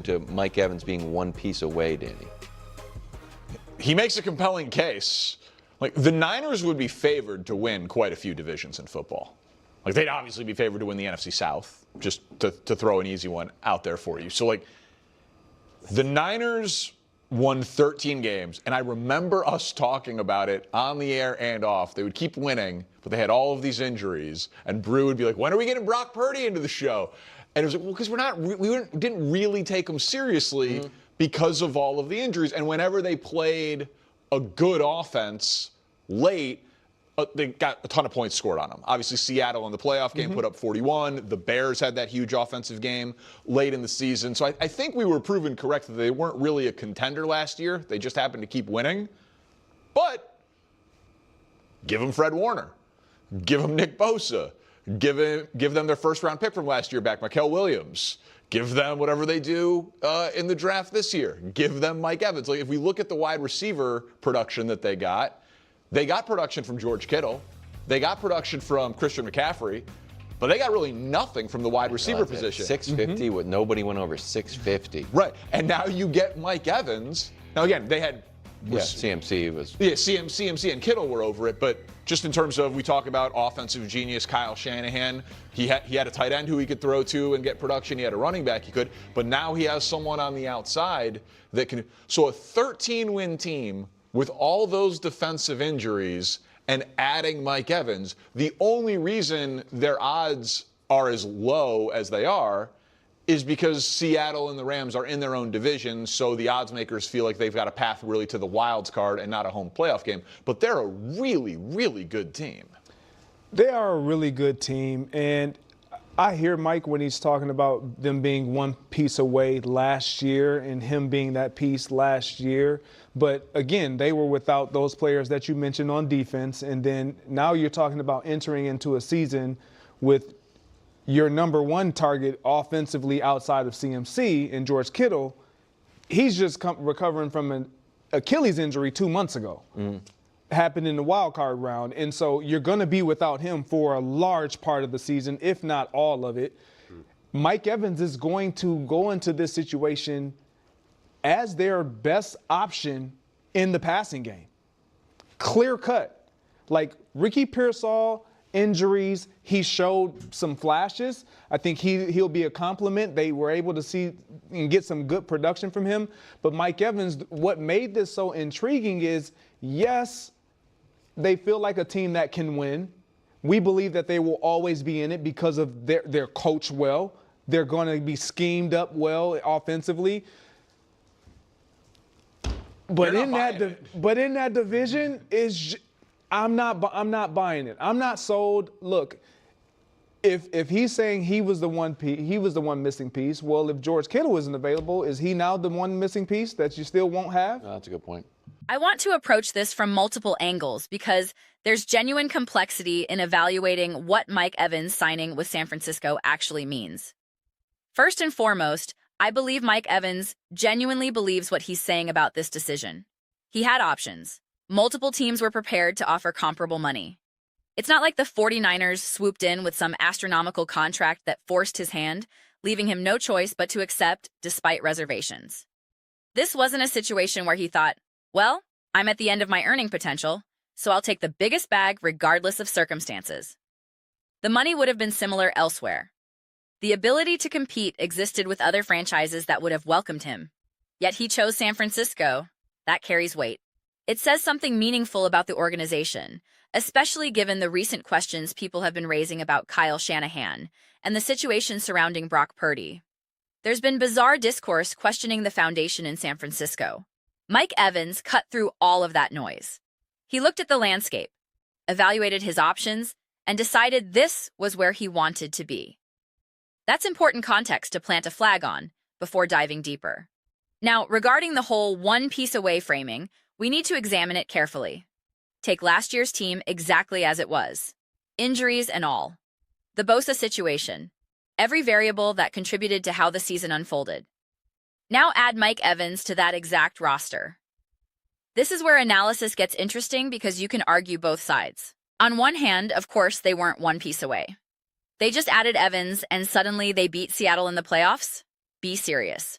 to Mike Evans being one piece away, Danny? He makes a compelling case. Like, the Niners would be favored to win quite a few divisions in football. Like, they'd obviously be favored to win the NFC South, just to throw an easy one out there for you. So, like, the Niners won 13 games, and I remember us talking about it on the air and off. They would keep winning, but they had all of these injuries, and Brew would be like, when are we getting Brock Purdy into the show? And it was like, well, because we didn't really take them seriously because of all of the injuries. And whenever they played a good offense late, they got a ton of points scored on them. Obviously, Seattle in the playoff game put up 41. The Bears had that huge offensive game late in the season. So I think we were proven correct that they weren't really a contender last year. They just happened to keep winning. But give them Fred Warner. Give them Nick Bosa. Give them their first-round pick from last year back, Mykal Williams. Give them whatever they do in the draft this year. Give them Mike Evans. Like, if we look at the wide receiver production that they got production from George Kittle. They got production from Christian McCaffrey. But they got really nothing from the wide receiver position. 650, with nobody went over 650. Right. And now you get Mike Evans. Now, again, they had... CMC was... Yeah, CMC and Kittle were over it. But just in terms of, we talk about offensive genius Kyle Shanahan, he had a tight end who he could throw to and get production. He had a running back he could. But now he has someone on the outside that can... So a 13-win team with all those defensive injuries and adding Mike Evans, the only reason their odds are as low as they are is because Seattle and the Rams are in their own division, so the odds makers feel like they've got a path really to the wild card and not a home playoff game. But they're a really, really good team. They are a really good team, and I hear Mike when he's talking about them being one piece away last year and him being that piece last year. But again, they were without those players that you mentioned on defense. And then now you're talking about entering into a season with your number one target offensively outside of CMC and George Kittle. He's just recovering from an Achilles injury 2 months ago. Happened in the wild card round. And so you're going to be without him for a large part of the season, if not all of it. Mike Evans is going to go into this situation as their best option in the passing game. Clear cut. Like Ricky Pearsall, injuries, he showed some flashes. I think he'll be a compliment. They were able to see and get some good production from him. But Mike Evans, what made this so intriguing is, yes, they feel like a team that can win. We believe that they will always be in it because of their coach well. They're going to be schemed up well offensively. But in that division I'm not buying it. I'm not sold. Look, if he's saying he was the one missing piece, well, if George Kittle isn't available, is he now the one missing piece that you still won't have? No, that's a good point. I want to approach this from multiple angles because there's genuine complexity in evaluating what Mike Evans signing with San Francisco actually means. First and foremost, I believe Mike Evans genuinely believes what he's saying about this decision. He had options. Multiple teams were prepared to offer comparable money. It's not like the 49ers swooped in with some astronomical contract that forced his hand, leaving him no choice but to accept despite reservations. This wasn't a situation where he thought, well, I'm at the end of my earning potential, so I'll take the biggest bag regardless of circumstances. The money would have been similar elsewhere. The ability to compete existed with other franchises that would have welcomed him. Yet he chose San Francisco. That carries weight. It says something meaningful about the organization, especially given the recent questions people have been raising about Kyle Shanahan and the situation surrounding Brock Purdy. There's been bizarre discourse questioning the foundation in San Francisco. Mike Evans cut through all of that noise. He looked at the landscape, evaluated his options, and decided this was where he wanted to be. That's important context to plant a flag on before diving deeper. Now, regarding the whole one piece away framing, we need to examine it carefully. Take last year's team exactly as it was. Injuries and all. The Bosa situation. Every variable that contributed to how the season unfolded. Now add Mike Evans to that exact roster. This is where analysis gets interesting because you can argue both sides. On one hand, of course, they weren't one piece away. They just added Evans and suddenly they beat Seattle in the playoffs? Be serious.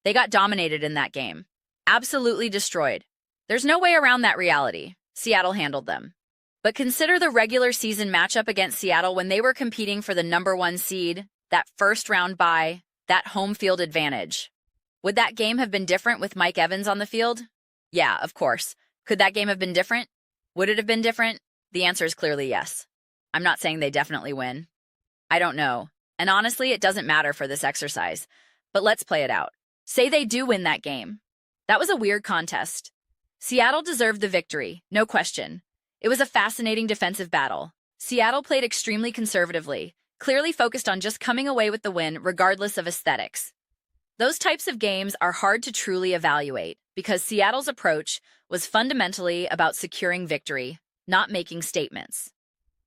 They got dominated in that game. Absolutely destroyed. There's no way around that reality. Seattle handled them. But consider the regular season matchup against Seattle when they were competing for the #1 seed, that first round bye, that home field advantage. Would that game have been different with Mike Evans on the field? Yeah, of course. Could that game have been different? Would it have been different? The answer is clearly yes. I'm not saying they definitely win. I don't know. And honestly, it doesn't matter for this exercise. But let's play it out. Say they do win that game. That was a weird contest. Seattle deserved the victory, no question. It was a fascinating defensive battle. Seattle played extremely conservatively, clearly focused on just coming away with the win regardless of aesthetics. Those types of games are hard to truly evaluate because Seattle's approach was fundamentally about securing victory, not making statements.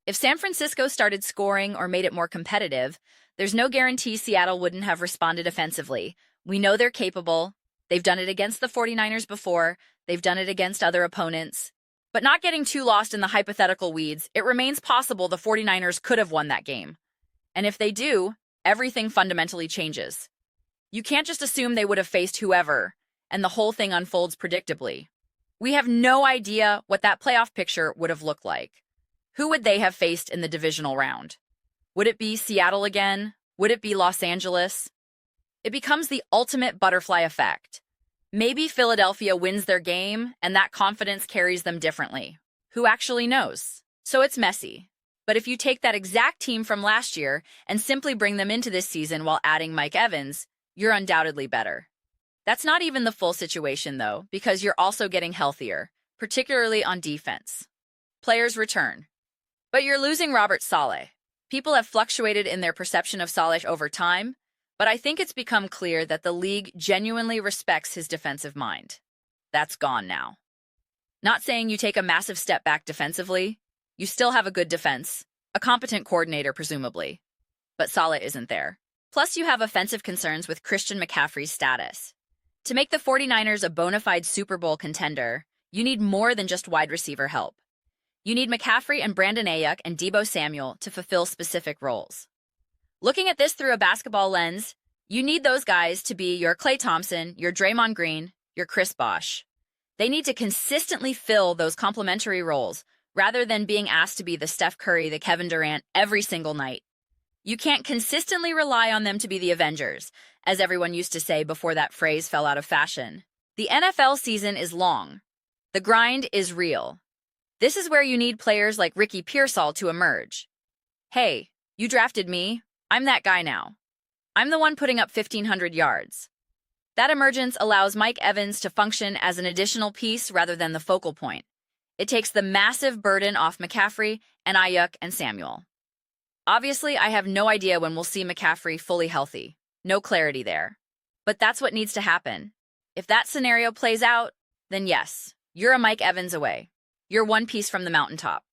If San Francisco started scoring or made it more competitive, there's no guarantee Seattle wouldn't have responded offensively. We know they're capable. They've done it against the 49ers before. They've done it against other opponents. But not getting too lost in the hypothetical weeds, it remains possible the 49ers could have won that game. And if they do, everything fundamentally changes. You can't just assume they would have faced whoever, and the whole thing unfolds predictably. We have no idea what that playoff picture would have looked like. Who would they have faced in the divisional round? Would it be Seattle again? Would it be Los Angeles? It becomes the ultimate butterfly effect. Maybe Philadelphia wins their game, and that confidence carries them differently. Who actually knows? So it's messy. But if you take that exact team from last year and simply bring them into this season while adding Mike Evans, you're undoubtedly better. That's not even the full situation, though, because you're also getting healthier, particularly on defense. Players return. But you're losing Robert Saleh. People have fluctuated in their perception of Saleh over time, but I think it's become clear that the league genuinely respects his defensive mind. That's gone now. Not saying you take a massive step back defensively. You still have a good defense, a competent coordinator presumably, but Saleh isn't there. Plus, you have offensive concerns with Christian McCaffrey's status. To make the 49ers a bona fide Super Bowl contender, you need more than just wide receiver help. You need McCaffrey and Brandon Ayuk and Deebo Samuel to fulfill specific roles. Looking at this through a basketball lens, you need those guys to be your Klay Thompson, your Draymond Green, your Chris Bosh. They need to consistently fill those complementary roles rather than being asked to be the Steph Curry, the Kevin Durant every single night. You can't consistently rely on them to be the Avengers, as everyone used to say before that phrase fell out of fashion. The NFL season is long. The grind is real. This is where you need players like Ricky Pearsall to emerge. Hey, you drafted me. I'm that guy now. I'm the one putting up 1,500 yards. That emergence allows Mike Evans to function as an additional piece rather than the focal point. It takes the massive burden off McCaffrey and Ayuk and Samuel. Obviously, I have no idea when we'll see McCaffrey fully healthy. No clarity there. But that's what needs to happen. If that scenario plays out, then yes, you're a Mike Evans away. You're one piece from the mountaintop.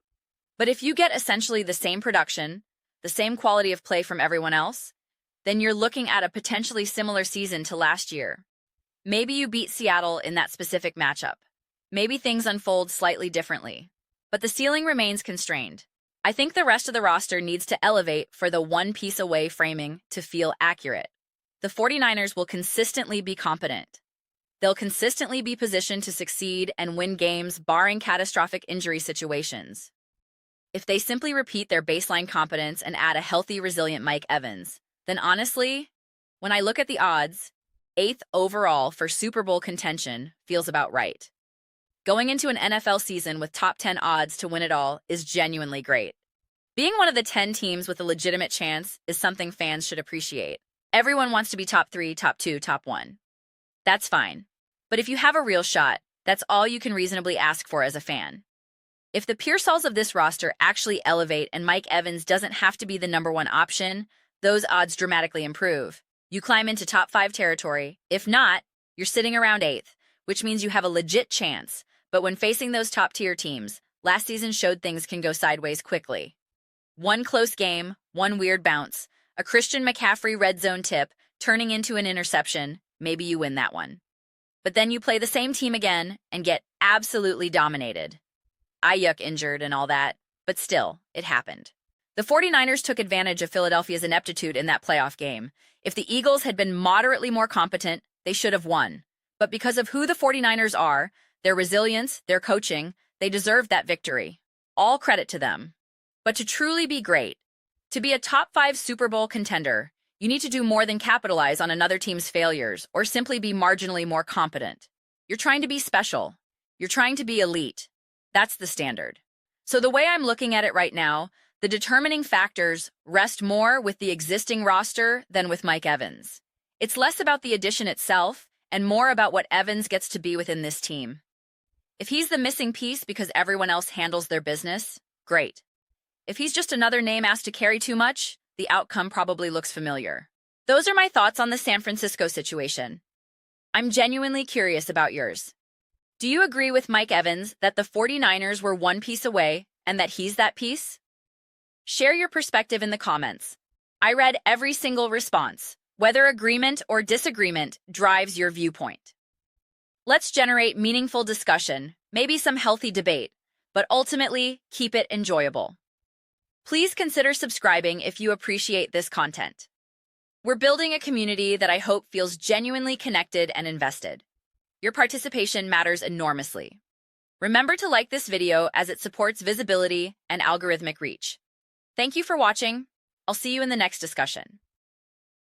But if you get essentially the same production, the same quality of play from everyone else, then you're looking at a potentially similar season to last year. Maybe you beat Seattle in that specific matchup. Maybe things unfold slightly differently. But the ceiling remains constrained. I think the rest of the roster needs to elevate for the one piece away framing to feel accurate. The 49ers will consistently be competent. They'll consistently be positioned to succeed and win games barring catastrophic injury situations. If they simply repeat their baseline competence and add a healthy, resilient Mike Evans, then honestly, when I look at the odds, 8th overall for Super Bowl contention feels about right. Going into an NFL season with top 10 odds to win it all is genuinely great. Being one of the 10 teams with a legitimate chance is something fans should appreciate. Everyone wants to be top 3, top 2, top 1. That's fine. But if you have a real shot, that's all you can reasonably ask for as a fan. If the Pearsalls of this roster actually elevate and Mike Evans doesn't have to be the #1 option, those odds dramatically improve. You climb into top 5 territory. If not, you're sitting around 8th, which means you have a legit chance. But when facing those top-tier teams, last season showed things can go sideways quickly. One close game, one weird bounce, a Christian McCaffrey red zone tip turning into an interception, maybe you win that one. But then you play the same team again and get absolutely dominated. Ayuk injured and all that, but still, it happened. The 49ers took advantage of Philadelphia's ineptitude in that playoff game. If the Eagles had been moderately more competent, they should have won. But because of who the 49ers are, their resilience, their coaching, they deserved that victory. All credit to them. But to truly be great, to be a top 5 Super Bowl contender, you need to do more than capitalize on another team's failures or simply be marginally more competent. You're trying to be special. You're trying to be elite. That's the standard. So the way I'm looking at it right now, the determining factors rest more with the existing roster than with Mike Evans. It's less about the addition itself and more about what Evans gets to be within this team. If he's the missing piece because everyone else handles their business, great. If he's just another name asked to carry too much, the outcome probably looks familiar. Those are my thoughts on the San Francisco situation. I'm genuinely curious about yours. Do you agree with Mike Evans that the 49ers were one piece away and that he's that piece? Share your perspective in the comments. I read every single response. Whether agreement or disagreement drives your viewpoint. Let's generate meaningful discussion, maybe some healthy debate, but ultimately keep it enjoyable. Please consider subscribing if you appreciate this content. We're building a community that I hope feels genuinely connected and invested. Your participation matters enormously. Remember to like this video as it supports visibility and algorithmic reach. Thank you for watching. I'll see you in the next discussion.